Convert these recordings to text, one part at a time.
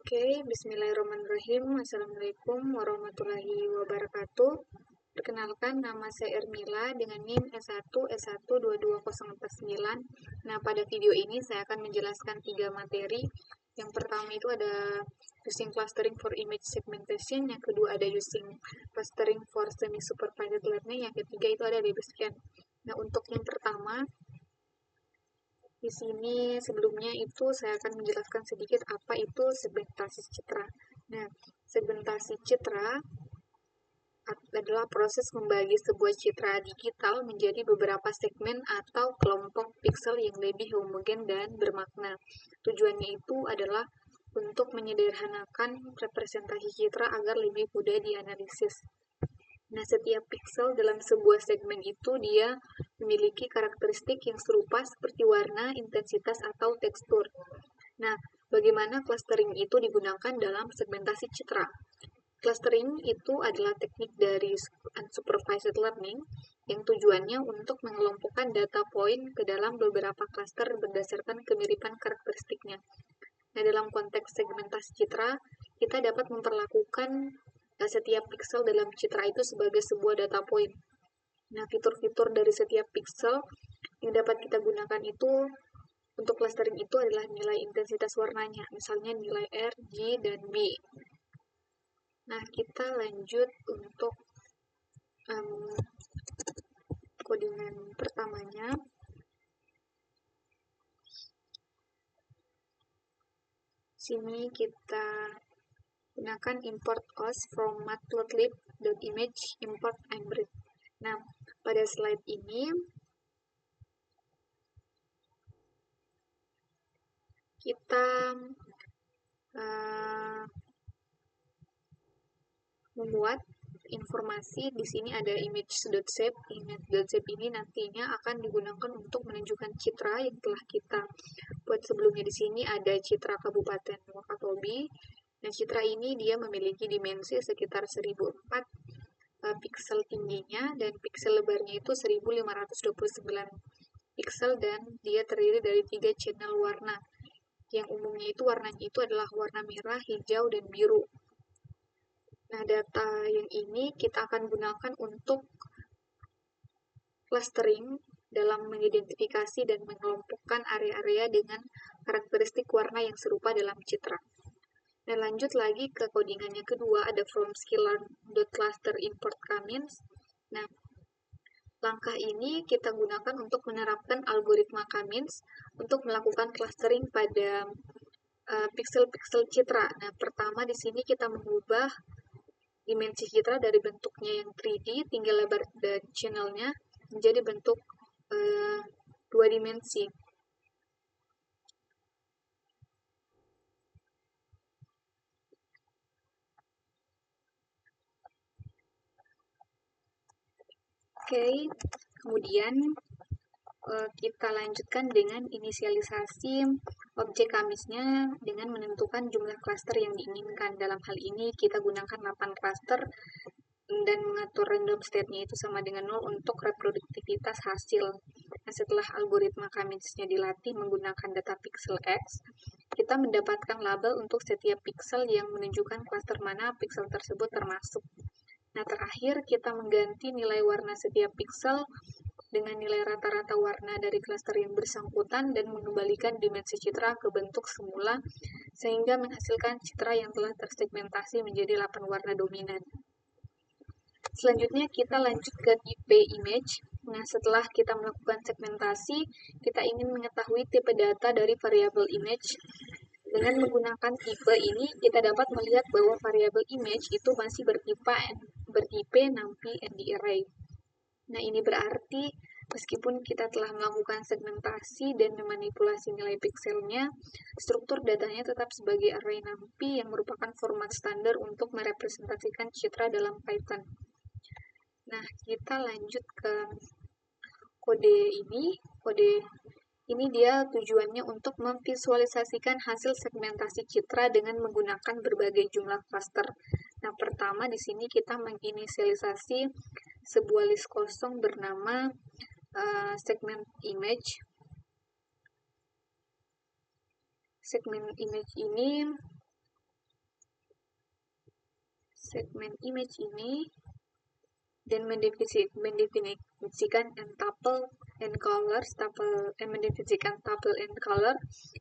Oke, bismillahirrahmanirrahim. Assalamualaikum warahmatullahi wabarakatuh. Perkenalkan, nama saya Ermila dengan NIM S1 S1220449. Nah, pada video ini saya akan menjelaskan 3 materi. Yang pertama itu ada using clustering for image segmentation, yang kedua ada using clustering for semi-supervised learning, yang ketiga itu ada DB-scan. Nah, untuk yang pertama, di sini sebelumnya itu saya akan menjelaskan sedikit apa itu segmentasi citra. Nah, segmentasi citra adalah proses membagi sebuah citra digital menjadi beberapa segmen atau kelompok piksel yang lebih homogen dan bermakna. Tujuannya itu adalah untuk menyederhanakan representasi citra agar lebih mudah dianalisis. Nah, setiap piksel dalam sebuah segmen itu dia memiliki karakteristik yang serupa seperti warna, intensitas, atau tekstur. Nah, bagaimana clustering itu digunakan dalam segmentasi citra? Clustering itu adalah teknik dari unsupervised learning yang tujuannya untuk mengelompokkan data point ke dalam beberapa cluster berdasarkan kemiripan karakteristiknya. Nah, dalam konteks segmentasi citra, kita dapat memperlakukan setiap piksel dalam citra itu sebagai sebuah data point. Nah, fitur-fitur dari setiap piksel yang dapat kita gunakan itu untuk clustering itu adalah nilai intensitas warnanya, misalnya nilai R, G, dan B. Nah, kita lanjut untuk codingan pertamanya. Sini kita gunakan import os from matplotlib.image import Ambrid. Nah, pada slide ini kita membuat informasi. Di sini ada image.shape. Image.shape ini nantinya akan digunakan untuk menunjukkan citra yang telah kita buat sebelumnya. Di sini ada citra Kabupaten Wakatobi. Nah, citra ini dia memiliki dimensi sekitar 1004 piksel tingginya dan piksel lebarnya itu 1529 piksel dan dia terdiri dari 3 channel warna. Yang umumnya itu warnanya itu adalah warna merah, hijau, dan biru. Nah, data yang ini kita akan gunakan untuk clustering dalam mengidentifikasi dan mengelompokkan area-area dengan karakteristik warna yang serupa dalam citra. Dan lanjut lagi ke codingan yang kedua, ada from scalar.cluster import Kamins. Nah, langkah ini kita gunakan untuk menerapkan algoritma Kamins untuk melakukan clustering pada piksel-piksel citra. Nah, pertama di sini kita mengubah dimensi citra dari bentuknya yang 3D, tinggal lebar dan channelnya, menjadi bentuk 2 dimensi. Oke, kemudian kita lanjutkan dengan inisialisasi objek Kamisnya dengan menentukan jumlah cluster yang diinginkan. Dalam hal ini kita gunakan 8 cluster dan mengatur random state-nya itu sama dengan 0 untuk reproduktivitas hasil. Nah, setelah algoritma Kamisnya dilatih menggunakan data pixel X, kita mendapatkan label untuk setiap pixel yang menunjukkan cluster mana pixel tersebut termasuk. Nah, terakhir kita mengganti nilai warna setiap pixel dengan nilai rata-rata warna dari cluster yang bersangkutan dan mengembalikan dimensi citra ke bentuk semula sehingga menghasilkan citra yang telah tersegmentasi menjadi 8 warna dominan. Selanjutnya kita lanjut ke tipe image. Nah, setelah kita melakukan segmentasi, kita ingin mengetahui tipe data dari variabel image. Dengan menggunakan tipe ini, kita dapat melihat bahwa variabel image itu masih bertipe numpy and array. Nah, ini berarti meskipun kita telah melakukan segmentasi dan memanipulasi nilai pikselnya, struktur datanya tetap sebagai array numpy yang merupakan format standar untuk merepresentasikan citra dalam Python. Nah, kita lanjut ke kode ini. Kode ini dia tujuannya untuk memvisualisasikan hasil segmentasi citra dengan menggunakan berbagai jumlah cluster. Nah, pertama di sini kita menginisialisasi sebuah list kosong bernama segment image. Segment image ini segmen image ini dan mendefinisikan tuple and color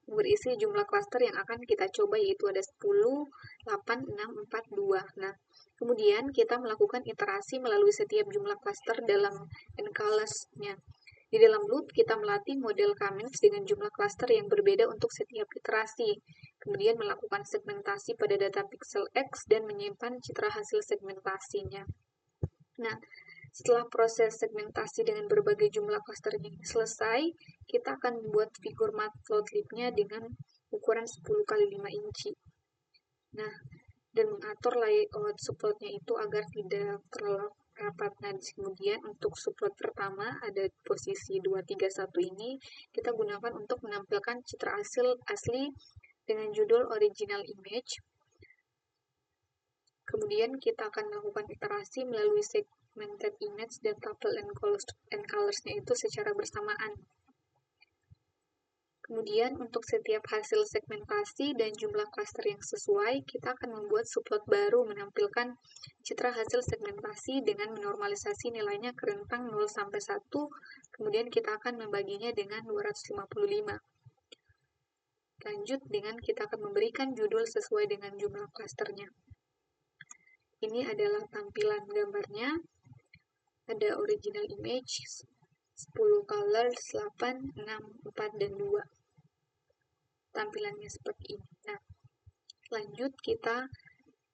yang berisi jumlah cluster yang akan kita coba, yaitu ada 10, 8, 6, 4, 2. Nah, kemudian kita melakukan iterasi melalui setiap jumlah cluster dalam colors-nya. Di dalam loop, kita melatih model Cummings dengan jumlah cluster yang berbeda untuk setiap iterasi. Kemudian melakukan segmentasi pada data pixel X dan menyimpan citra hasil segmentasinya. Nah, setelah proses segmentasi dengan berbagai jumlah cluster ini selesai, kita akan membuat figur matplotlib-nya dengan ukuran 10 x 5 inci. Nah, dan mengatur layout subplotnya itu agar tidak terlalu rapat. Nah, kemudian untuk subplot pertama ada posisi 2, 3, 1 ini kita gunakan untuk menampilkan citra hasil asli dengan judul original image. Kemudian kita akan melakukan iterasi melalui segmented image dan tuple and colors-nya itu secara bersamaan. Kemudian untuk setiap hasil segmentasi dan jumlah cluster yang sesuai, kita akan membuat subplot baru menampilkan citra hasil segmentasi dengan menormalisasi nilainya ke rentang 0 sampai 1, kemudian kita akan membaginya dengan 255. Lanjut dengan kita akan memberikan judul sesuai dengan jumlah clusternya. Ini adalah tampilan gambarnya. Ada original image, 10 colors, 8, 6, 4, dan 2. Tampilannya seperti ini. Nah, kita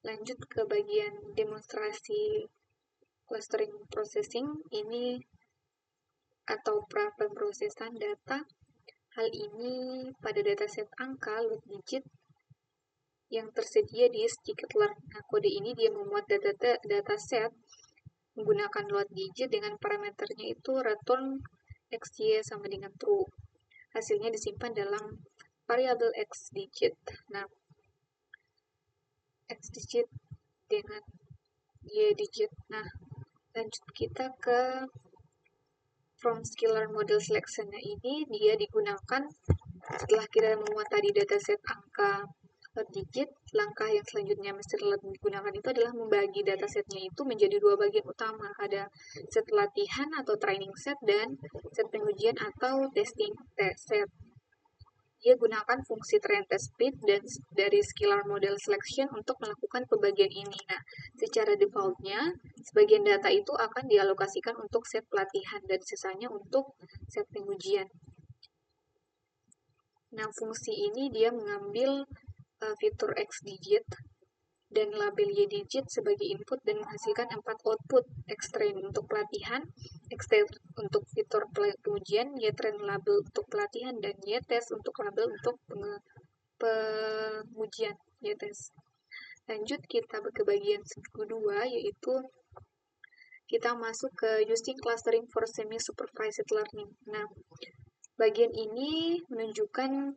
lanjut ke bagian demonstrasi clustering processing ini atau pra-pemrosesan data. Hal ini pada dataset angka load digit yang tersedia di scikit-learn. Nah, kode ini dia memuat dataset menggunakan load digit dengan parameternya itu return xy sama dengan true. Hasilnya disimpan dalam variabel x digit. Nah, x digit dengan y digit. Nah, lanjut kita ke from scalar model selection-nya ini dia digunakan setelah kita memuat tadi dataset angka load digit. Langkah yang selanjutnya mesti digunakan itu adalah membagi datasetnya itu menjadi dua bagian utama. Ada set latihan atau training set dan set pengujian atau testing set. Dia gunakan fungsi train test split dan dari scalar model selection untuk melakukan pembagian ini. Nah, secara defaultnya, sebagian data itu akan dialokasikan untuk set pelatihan dan sisanya untuk set pengujian. Nah, fungsi ini dia mengambil fitur x digit dan label y digit sebagai input dan menghasilkan 4 output: xtrain untuk pelatihan, xtest untuk fitur pengujian, ytrain label untuk pelatihan, dan ytest untuk label untuk pengujian ytest. Lanjut kita ke bagian kedua, yaitu kita masuk ke using clustering for semi-supervised learning. Nah, bagian ini menunjukkan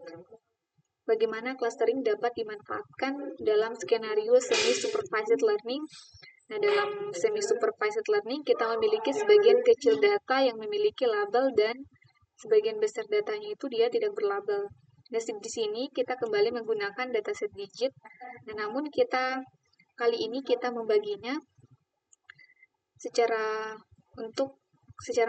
bagaimana clustering dapat dimanfaatkan dalam skenario semi-supervised learning. Nah, dalam semi-supervised learning, kita memiliki sebagian kecil data yang memiliki label dan sebagian besar datanya itu dia tidak berlabel. Nah, di sini kita kembali menggunakan dataset digit. Nah, namun kali ini kita membaginya secara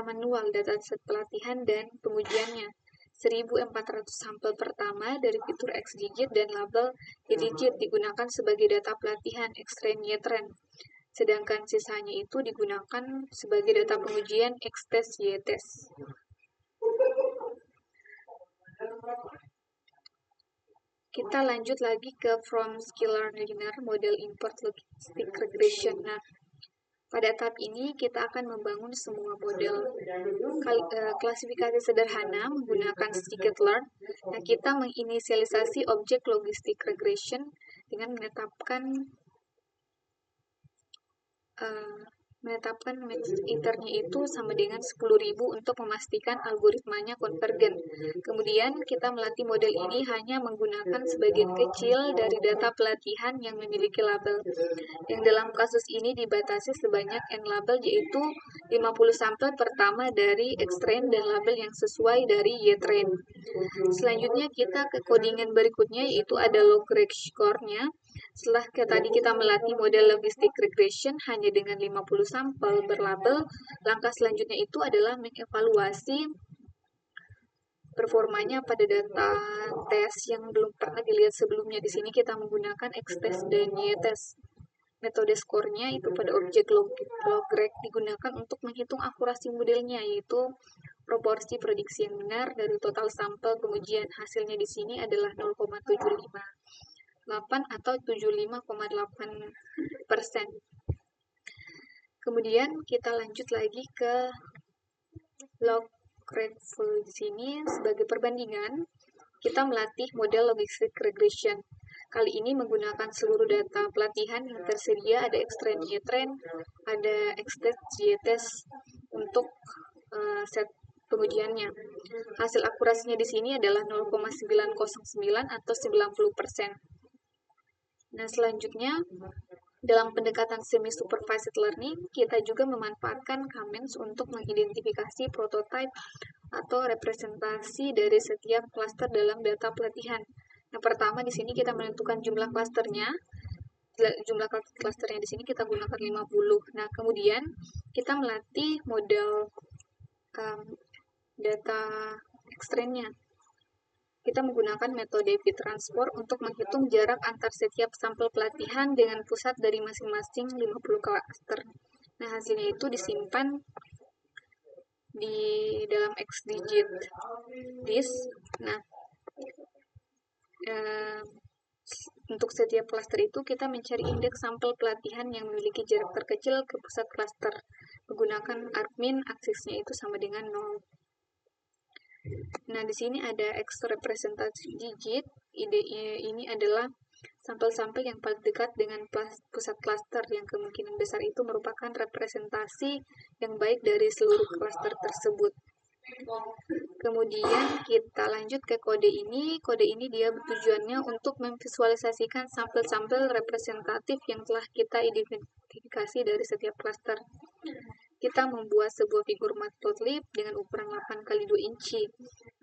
manual dataset pelatihan dan pengujiannya. 1.400 sampel pertama dari fitur X digit dan label Y digit digunakan sebagai data pelatihan xtrain ytrain. Sedangkan sisanya itu digunakan sebagai data pengujian xtest ytest. Kita lanjut lagi ke from scalar linear model import logistic regression. Nah, pada tahap ini kita akan membangun semua model klasifikasi sederhana menggunakan scikit-learn. Nah, kita menginisialisasi objek logistic regression dengan menetapkan match internya itu sama dengan 10.000 untuk memastikan algoritmanya konvergen. Kemudian kita melatih model ini hanya menggunakan sebagian kecil dari data pelatihan yang memiliki label. Yang dalam kasus ini dibatasi sebanyak n label, yaitu 50 sampel pertama dari xtrain dan label yang sesuai dari ytrain. Selanjutnya kita ke codingan berikutnya, yaitu ada log rank score-nya. Setelah tadi kita melatih model logistic regression hanya dengan 50 sampel berlabel, langkah selanjutnya itu adalah mengevaluasi performanya pada data tes yang belum pernah dilihat sebelumnya. Di sini kita menggunakan X-test dan Y-test. Metode skornya itu pada objek logreg digunakan untuk menghitung akurasi modelnya, yaitu proporsi prediksi yang benar dari total sampel pengujian. Hasilnya di sini adalah 0,758 atau 75,8%. Kemudian kita lanjut lagi ke log grateful. Di sini sebagai perbandingan, kita melatih model logistic regression. Kali ini menggunakan seluruh data pelatihan yang tersedia, ada X-trend, Y-trend, ada X-test, Y-test untuk set pengujiannya. Hasil akurasinya di sini adalah 0,909 atau 90%. Nah, selanjutnya dalam pendekatan semi-supervised learning, kita juga memanfaatkan comments untuk mengidentifikasi prototype atau representasi dari setiap klaster dalam data pelatihan. Yang pertama di sini kita menentukan jumlah klasternya. Jumlah klasternya di sini kita gunakan 50. Nah, kemudian kita melatih model data X-trend-nya. Kita menggunakan metode V-transport untuk menghitung jarak antar setiap sampel pelatihan dengan pusat dari masing-masing 50 klaster. Nah, hasilnya itu disimpan di dalam X-digit disk. Nah, untuk setiap klaster itu kita mencari indeks sampel pelatihan yang memiliki jarak terkecil ke pusat klaster. Menggunakan argmin, aksesnya itu sama dengan 0. Nah, di sini ada X representative digit. Ini adalah sampel-sampel yang paling dekat dengan pusat klaster, yang kemungkinan besar itu merupakan representasi yang baik dari seluruh klaster tersebut. Kemudian kita lanjut ke kode ini. Kode ini dia tujuannya untuk memvisualisasikan sampel-sampel representatif yang telah kita identifikasi dari setiap klaster. Kita membuat sebuah figur matplotlib dengan ukuran 8x2 inci.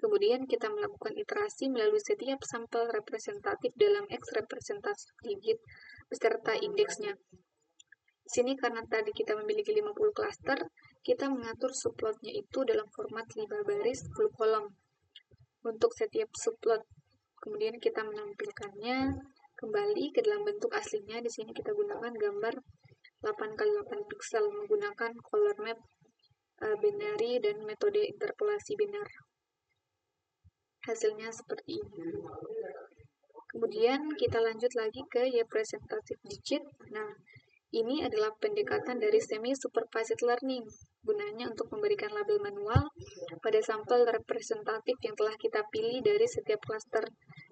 Kemudian kita melakukan iterasi melalui setiap sampel representatif dalam X representatif digit beserta indeksnya. Di sini karena tadi kita memiliki 50 klaster, kita mengatur subplotnya itu dalam format 5 baris 10 kolom untuk setiap subplot. Kemudian kita menampilkannya kembali ke dalam bentuk aslinya. Di sini kita gunakan gambar 8x8 pixel menggunakan color map binary dan metode interpolasi binar. Hasilnya seperti ini. Kemudian kita lanjut lagi ke representative digit. Nah, ini adalah pendekatan dari semi-supervised learning. Gunanya untuk memberikan label manual pada sampel representatif yang telah kita pilih dari setiap klaster.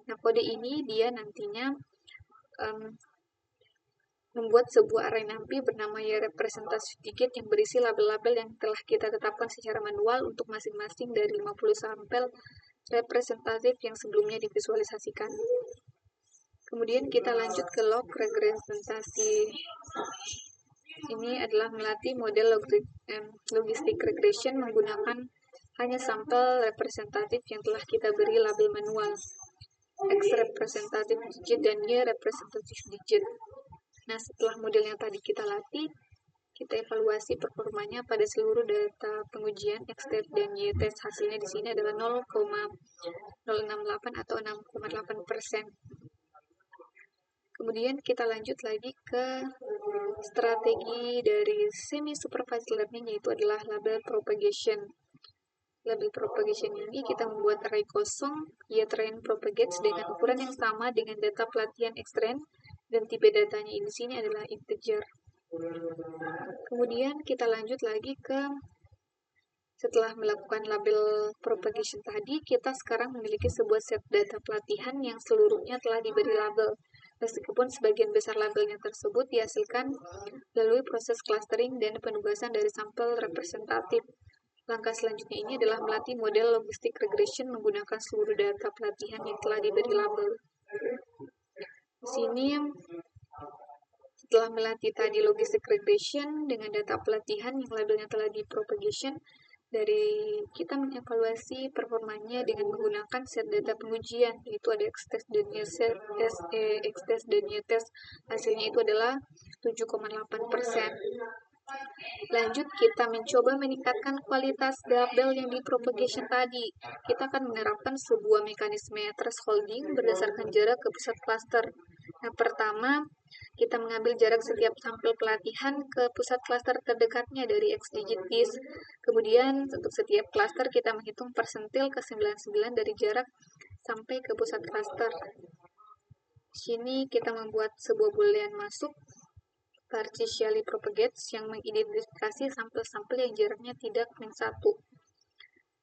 Nah, kode ini dia nantinya membuat sebuah array NumPy bernama representative digit yang berisi label-label yang telah kita tetapkan secara manual untuk masing-masing dari 50 sampel representatif yang sebelumnya divisualisasikan. Kemudian kita lanjut ke log representasi. Ini adalah melatih model logistic regression menggunakan hanya sampel representatif yang telah kita beri label manual, X representative digit dan Y representative digit. Nah, setelah model yang tadi kita latih, kita evaluasi performanya pada seluruh data pengujian X-test dan Y-test. Hasilnya di sini adalah 0,068 atau 6,8%. Kemudian kita lanjut lagi ke strategi dari semi-supervised learning, yaitu adalah label propagation. Label propagation ini kita membuat array kosong, Y-trend propagates dengan ukuran yang sama dengan data pelatihan X-trend, dan tipe datanya di sini adalah integer. Kemudian kita lanjut lagi ke setelah melakukan label propagation tadi, kita sekarang memiliki sebuah set data pelatihan yang seluruhnya telah diberi label. Meskipun sebagian besar labelnya tersebut dihasilkan melalui proses clustering dan penugasan dari sampel representatif. Langkah selanjutnya ini adalah melatih model logistic regression menggunakan seluruh data pelatihan yang telah diberi label. Di sini, setelah melatih tadi logistic regression dengan data pelatihan yang labelnya telah di propagation, Dari kita mengevaluasi performanya dengan menggunakan set data pengujian, yaitu ada X-test dan X-test dan Y-test. Hasilnya itu adalah 7,8%. Lanjut, kita mencoba meningkatkan kualitas label yang di propagation tadi. Kita akan menerapkan sebuah mekanisme thresholding berdasarkan jarak ke pusat klaster. Yang pertama, kita mengambil jarak setiap sampel pelatihan ke pusat klaster terdekatnya dari X digit disk. Kemudian, untuk setiap klaster kita menghitung persentil ke 99 dari jarak sampai ke pusat klaster. Di sini kita membuat sebuah boolean masuk partially propagates yang mengidentifikasi sampel-sampel yang jaraknya tidak -1.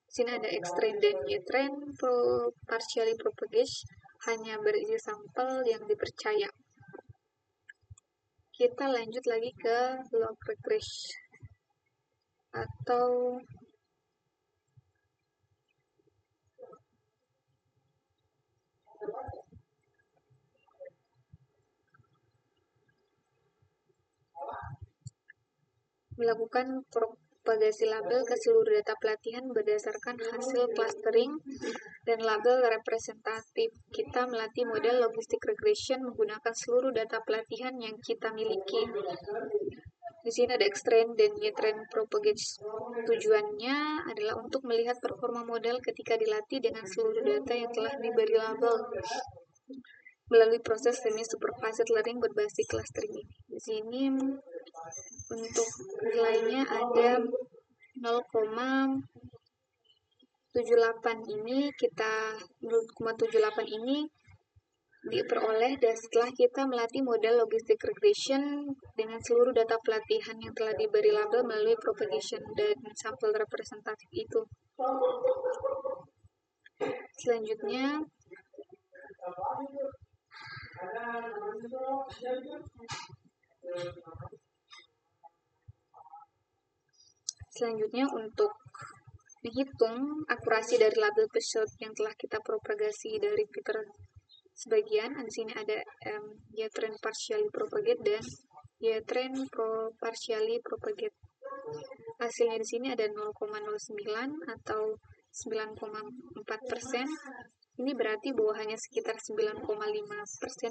Di sini ada X-trend dan Y-trend partially propagate hanya berisi sampel yang dipercaya. Kita lanjut lagi ke log regression atau melakukan propagasi label ke seluruh data pelatihan berdasarkan hasil clustering dan label representatif. Kita melatih model logistic regression menggunakan seluruh data pelatihan yang kita miliki. Di sini ada X-trend dan Y-trend propagate. Tujuannya adalah untuk melihat performa model ketika dilatih dengan seluruh data yang telah diberi label melalui proses semi-supervised learning berbasis clustering ini. Di sini untuk nilainya ada 0,78 ini 0,78 ini diperoleh dan setelah kita melatih model logistic regression dengan seluruh data pelatihan yang telah diberi label melalui propagation dan sampel representatif itu. Selanjutnya untuk menghitung akurasi dari label pesawat yang telah kita propagasi dari Peter sebagian, di sini ada Y-trend partially propagate dan Y-trend partially propagate. Hasilnya di sini ada 0,09 atau 9,4%. Ini berarti bahwa hanya sekitar 9,5%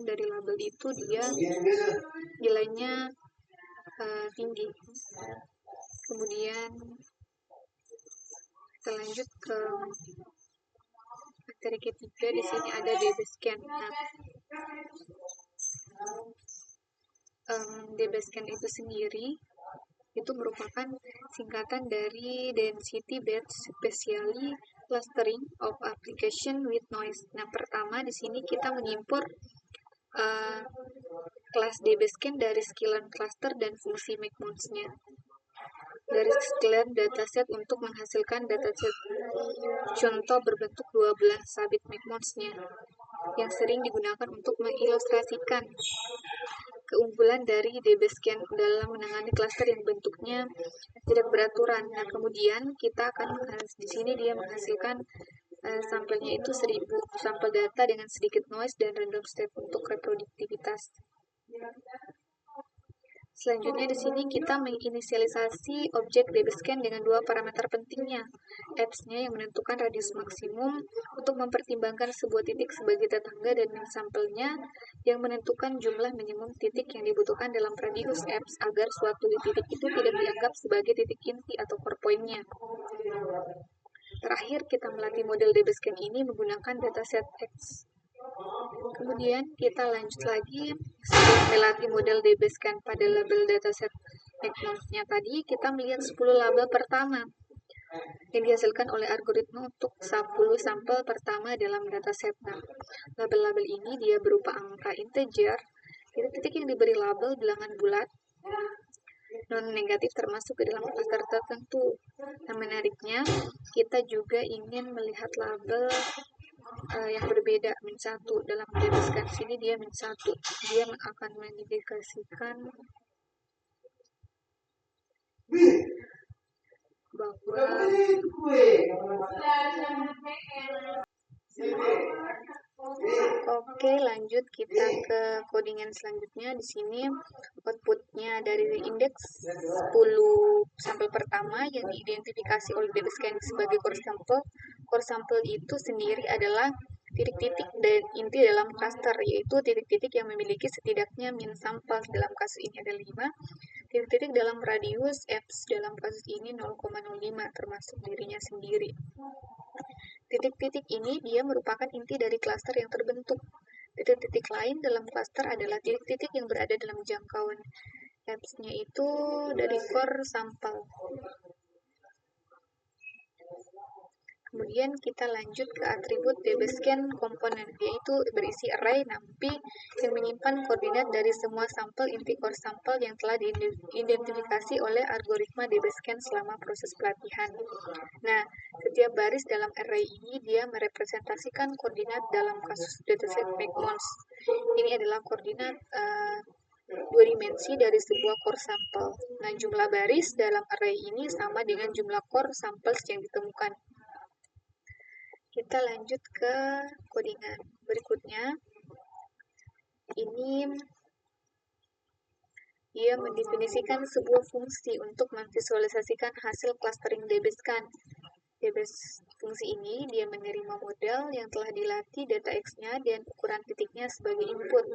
dari label itu dia nilainya tinggi. Kemudian kita lanjut ke materi ketiga. Di sini ada DB-scan. DB-scan itu sendiri itu merupakan singkatan dari Density Based Specially Clustering of Application with Noise. Nah, pertama di sini kita mengimpor kelas DB-scan dari sklearn cluster dan fungsi McMonds-nya. Dari sklearn dataset untuk menghasilkan dataset contoh berbentuk 12 sabit McMonds-nya yang sering digunakan untuk mengilustrasikan keunggulan dari DB-scan dalam menangani klaster yang bentuknya tidak beraturan. Nah, kemudian kita akan di sini dia menghasilkan sampelnya itu 1000 sampel data dengan sedikit noise dan random step untuk reproduktivitas. Selanjutnya di sini kita menginisialisasi objek DB-scan dengan dua parameter pentingnya, apps-nya yang menentukan radius maksimum untuk mempertimbangkan sebuah titik sebagai tetangga dan min sampelnya yang menentukan jumlah minimum titik yang dibutuhkan dalam radius apps agar suatu titik itu tidak dianggap sebagai titik inti atau core point-nya. Terakhir, kita melatih model DB-scan ini menggunakan dataset X. Kemudian kita lanjut lagi setelah melatih model DB-scan pada label dataset McMonds-nya tadi, kita melihat 10 label pertama yang dihasilkan oleh algoritma untuk 10 sampel pertama dalam dataset. Nah, label-label ini dia berupa angka integer, titik-titik yang diberi label bilangan bulat, non-negatif termasuk ke dalam klaster tertentu. Nah, menariknya, kita juga ingin melihat label yang berbeda -1 dalam DB-scan. Sini dia -1, dia akan mengindikasikan bahwa Oke, lanjut kita ke codingan selanjutnya. Di sini outputnya dari indeks 10 sampel pertama yang diidentifikasi oleh DBSCAN sebagai core sampel. Core sampel itu sendiri adalah titik-titik dan inti dalam cluster, yaitu titik-titik yang memiliki setidaknya min sampel. Dalam kasus ini ada 5 titik-titik dalam radius Fs, dalam kasus ini 0,05 termasuk dirinya sendiri. Titik-titik ini dia merupakan inti dari klaster yang terbentuk. Titik-titik lain dalam klaster adalah titik-titik yang berada dalam jangkauan Fs-nya itu dari core sampel. Kemudian kita lanjut ke atribut DBSCAN komponen, yaitu berisi array NumPy yang menyimpan koordinat dari semua sampel inti core sampel yang telah diidentifikasi oleh algoritma DBSCAN selama proses pelatihan. Nah, setiap baris dalam array ini dia merepresentasikan koordinat dalam kasus dataset McMonds. Ini adalah koordinat 2 dimensi dari sebuah core sampel. Nah, jumlah baris dalam array ini sama dengan jumlah core samples yang ditemukan. Kita lanjut ke codingan berikutnya. Ini dia mendefinisikan sebuah fungsi untuk memvisualisasikan hasil clustering DBSCAN. Fungsi ini dia menerima model yang telah dilatih data X-nya dan ukuran titiknya sebagai input.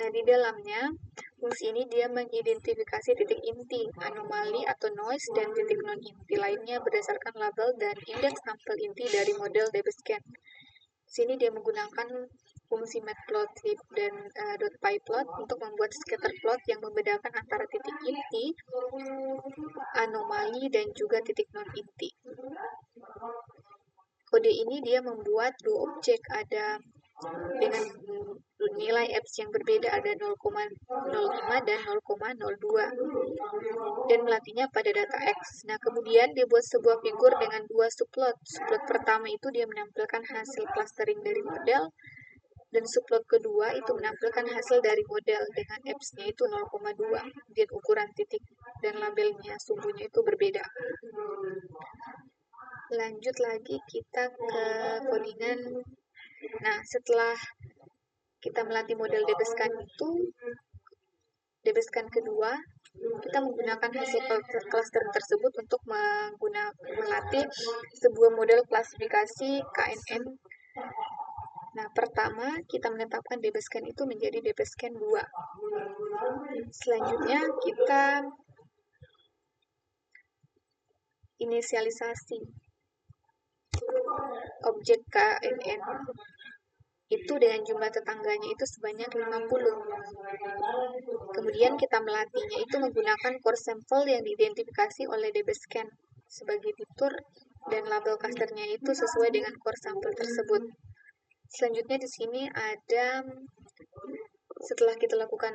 Nah, di dalamnya fungsi ini dia mengidentifikasi titik inti, anomali atau noise, dan titik non-inti lainnya berdasarkan label dan indeks sampel inti dari model DBSCAN. Di sini dia menggunakan fungsi matplotlib dan .pyplot untuk membuat scatter plot yang membedakan antara titik inti, anomali, dan juga titik non-inti. Kode ini dia membuat dua objek, ada dengan nilai Fs yang berbeda, ada 0,05 dan 0,02, dan melatihnya pada data X. Nah, kemudian dia buat sebuah figur dengan dua subplot. Subplot pertama itu dia menampilkan hasil clustering dari model, dan subplot kedua itu menampilkan hasil dari model dengan Fs-nya itu 0,2, dan ukuran titik dan labelnya sumbunya itu berbeda. Lanjut lagi kita ke codingan. Nah, setelah kita melatih model DBSCAN itu, DBSCAN kedua, kita menggunakan hasil cluster tersebut untuk melatih sebuah model klasifikasi KNN. Nah, pertama kita menetapkan DBSCAN itu menjadi DBSCAN 2. Selanjutnya kita inisialisasi objek KNN itu dengan jumlah tetangganya itu sebanyak 50. Kemudian kita melatihnya itu menggunakan core sample yang diidentifikasi oleh DBSCAN sebagai fitur, dan label clusternya itu sesuai dengan core sample tersebut. Selanjutnya di sini ada, setelah kita lakukan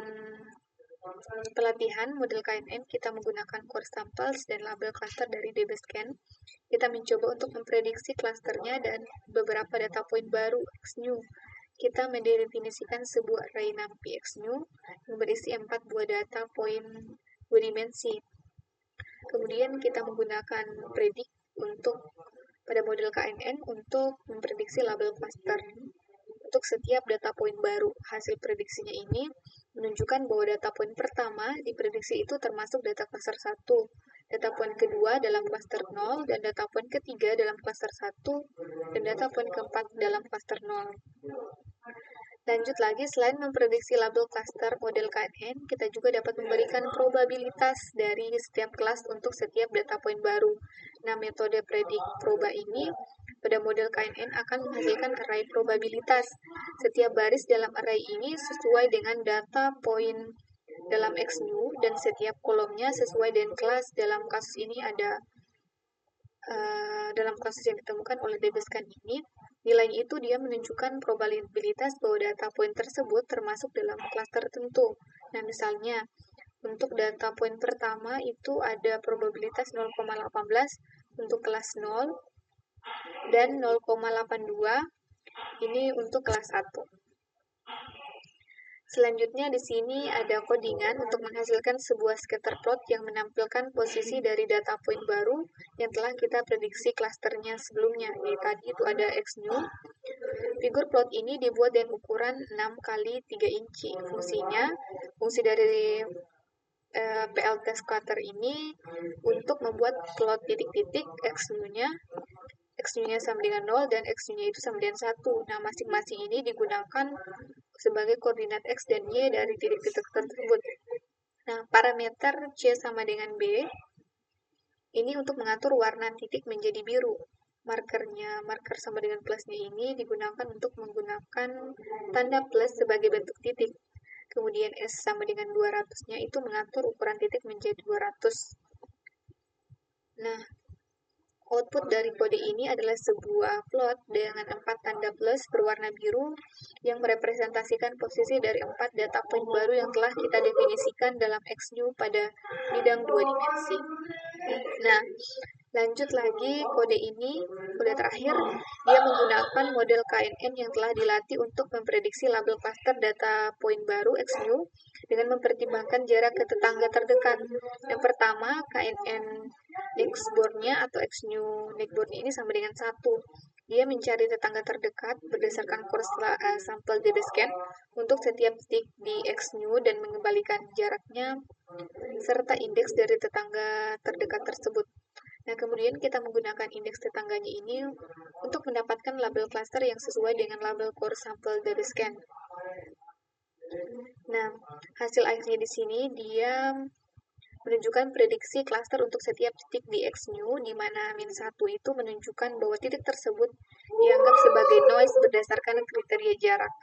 pelatihan model KNN, kita menggunakan core samples dan label cluster dari DBSCAN. Kita mencoba untuk memprediksi clusternya dan beberapa data point baru XNew. Kita mendefinisikan sebuah array NumPy XNew yang berisi 4 buah data point 2 dimensi. Kemudian kita menggunakan predict pada model KNN untuk memprediksi label cluster untuk setiap data point baru. Hasil prediksinya ini menunjukkan bahwa data point pertama diprediksi itu termasuk data cluster 1, data point kedua dalam cluster 0, dan data point ketiga dalam cluster 1, dan data point keempat dalam cluster 0. Lanjut lagi, selain memprediksi label cluster model KNN, kita juga dapat memberikan probabilitas dari setiap kelas untuk setiap data point baru. Nah, metode predict proba ini pada model KNN akan menghasilkan array probabilitas. Setiap baris dalam array ini sesuai dengan data point dalam XNew, dan setiap kolomnya sesuai dengan kelas. Dalam kasus ini ada dalam kasus yang ditemukan oleh DBSCAN ini, nilainya itu dia menunjukkan probabilitas bahwa data point tersebut termasuk dalam kelas tertentu. Nah, misalnya untuk data point pertama itu ada probabilitas 0,18 untuk kelas 0 dan 0,82 ini untuk kelas 1. Selanjutnya di sini ada codingan untuk menghasilkan sebuah scatter plot yang menampilkan posisi dari data point baru yang telah kita prediksi klasternya sebelumnya. Tadi itu ada XNew. Figur plot ini dibuat dengan ukuran 6 kali 3 inci. Fungsi dari PLT scatter ini untuk membuat plot titik-titik X-nya sama dengan 0 dan X-nya itu sama dengan 1. Nah, masing-masing ini digunakan sebagai koordinat X dan Y dari titik-titik tersebut. Nah, parameter C sama dengan B ini untuk mengatur warna titik menjadi biru. Marker sama dengan plusnya ini digunakan untuk menggunakan tanda plus sebagai bentuk titik. Kemudian S sama dengan 200-nya itu mengatur ukuran titik menjadi 200. Nah, output dari kode ini adalah sebuah plot dengan 4 tanda plus berwarna biru yang merepresentasikan posisi dari 4 data point baru yang telah kita definisikan dalam XNew pada bidang 2 dimensi. Nah, lanjut lagi kode terakhir, dia menggunakan model KNN yang telah dilatih untuk memprediksi label cluster data point baru XNew dengan mempertimbangkan jarak ke tetangga terdekat. Yang pertama, KNN nextborn-nya atau XNew nextborn-nya ini sama dengan 1. Dia mencari tetangga terdekat berdasarkan course sampel DBScan untuk setiap titik di XNew dan mengembalikan jaraknya serta indeks dari tetangga terdekat tersebut. Nah, kemudian kita menggunakan indeks tetangganya ini untuk mendapatkan label cluster yang sesuai dengan label core sampel DBScan. Nah, hasil akhirnya di sini dia menunjukkan prediksi cluster untuk setiap titik di XNew, di mana -1 itu menunjukkan bahwa titik tersebut dianggap sebagai noise berdasarkan kriteria jarak.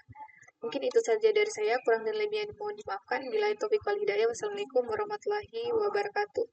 Mungkin itu saja dari saya, kurang dan lebihnya mohon dimaafkan. Bila taufiq wal hidayah, wassalamualaikum warahmatullahi wabarakatuh.